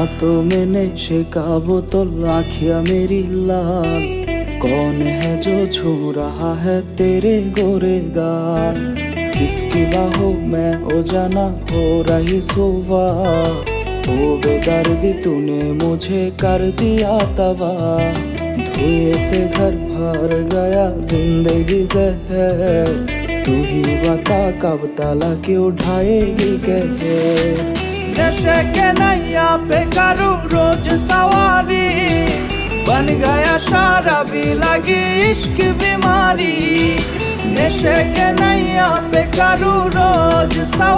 हाथों में नशे का बोतल, आँखियाँ मेरी लाल। कौन है जो छू रहा है तेरे गोरे गाल? किसकी बाहों में ओ जाना हो रही सुबह। ओ बेदर्दी तूने मुझे कर दिया तबाह। धुएं से घर भर गया जिंदगी जहर। तू ही बता कब ताला की उठाएगी कहर। नशे के नैया पे करूं रोज सवारी, बन गया शराबी लगी इश्क बीमारी। नशे के नैया पे करूं रोज सवारी।